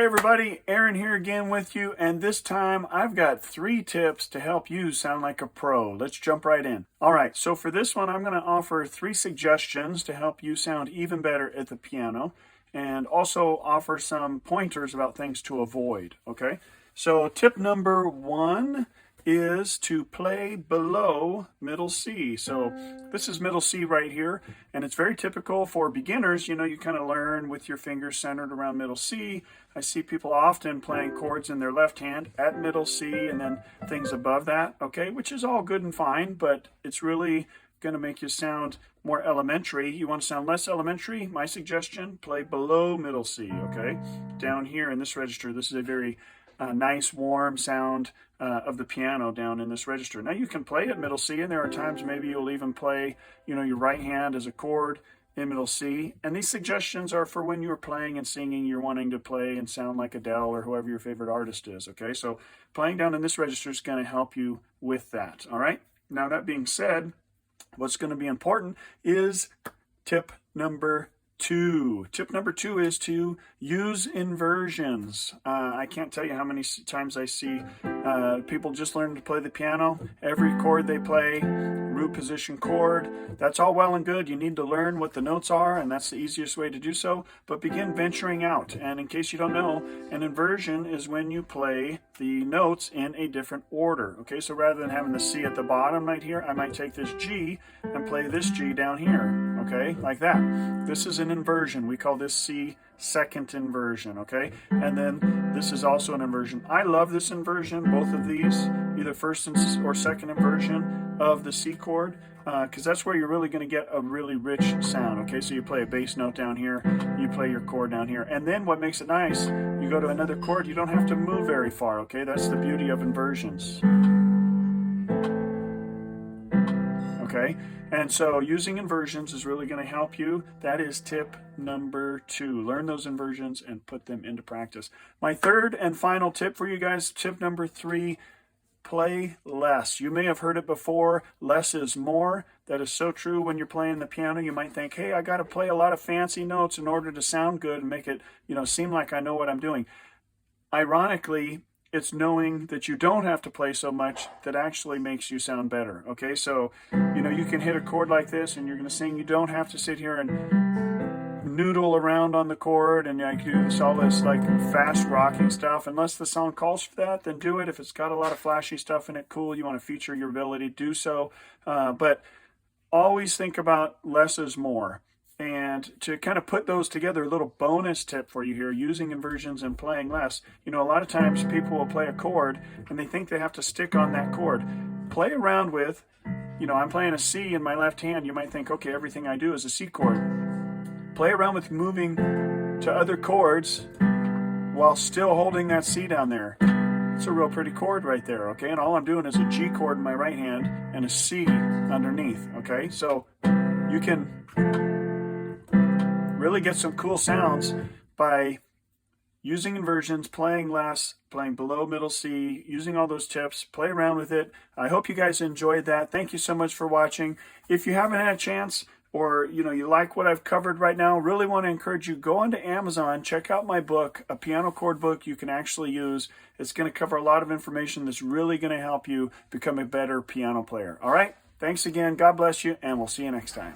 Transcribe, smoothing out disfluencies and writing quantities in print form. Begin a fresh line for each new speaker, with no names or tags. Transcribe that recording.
everybody, Aaron here again with you, and this time I've got 3 tips to help you sound like a pro. Let's jump right in. Alright, so for this one I'm going to offer 3 suggestions to help you sound even better at the piano, and also offer some pointers about things to avoid, okay? So tip number 1 is to play below middle C. So this is middle C right here, and it's very typical for beginners. You know, you kind of learn with your fingers centered around middle C. I see people often playing chords in their left hand at middle C and then things above that, okay, which is all good and fine, but it's really going to make you sound more elementary. You want to sound less elementary? My suggestion, play below middle C, okay? Down here in this register, this is a very nice warm sound of the piano down in this register. Now you can play at middle C, and there are times maybe you'll even play, you know, your right hand as a chord in middle C. And these suggestions are for when you're playing and singing, you're wanting to play and sound like Adele or whoever your favorite artist is, okay? So playing down in this register is going to help you with that, all right? Now that being said, what's going to be important is tip number 2. Tip number 2 is to use inversions. I can't tell you how many times I see people just learn to play the piano. Every chord they play, root position chord, that's all well and good. You need to learn what the notes are, and that's the easiest way to do so. But begin venturing out. And in case you don't know, an inversion is when you play the notes in a different order. Okay, so rather than having the C at the bottom right here, I might take this G and play this G down here. Okay, like that. This is an inversion. We call this C second inversion, okay? And then this is also an inversion. I love this inversion, both of these, either first or second inversion of the C chord, because that's where you're really going to get a really rich sound, okay? So you play a bass note down here, you play your chord down here, and then what makes it nice, you go to another chord, you don't have to move very far, okay? That's the beauty of inversions. Okay, and so using inversions is really going to help you. That is tip number 2. Learn those inversions and put them into practice. My third and final tip for you guys, tip number 3, play less. You may have heard it before, less is more. That is so true when you're playing the piano. You might think, hey, I got to play a lot of fancy notes in order to sound good and make it, you know, seem like I know what I'm doing. Ironically, it's knowing that you don't have to play so much that actually makes you sound better, okay? So, you know, you can hit a chord like this and you're going to sing. You don't have to sit here and noodle around on the chord and like do all this like fast rocking stuff. Unless the song calls for that, then do it. If it's got a lot of flashy stuff in it, cool. You want to feature your ability, do so. But always think about less is more. And to kind of put those together, a little bonus tip for you here, using inversions and playing less. You know, a lot of times people will play a chord and they think they have to stick on that chord. Play around with, you know, I'm playing a C in my left hand. You might think, okay, everything I do is a C chord. Play around with moving to other chords while still holding that C down there. It's a real pretty chord right there, okay? And all I'm doing is a G chord in my right hand and a C underneath, okay? So you can really get some cool sounds by using inversions, playing less, playing below middle C, using all those tips. Play around with it. I hope you guys enjoyed that. Thank you so much for watching. If you haven't had a chance, or you know, you like what I've covered right now, really want to encourage you, go onto Amazon, check out my book, a piano chord book you can actually use. It's going to cover a lot of information that's really going to help you become a better piano player. All right? Thanks again. God bless you, and we'll see you next time.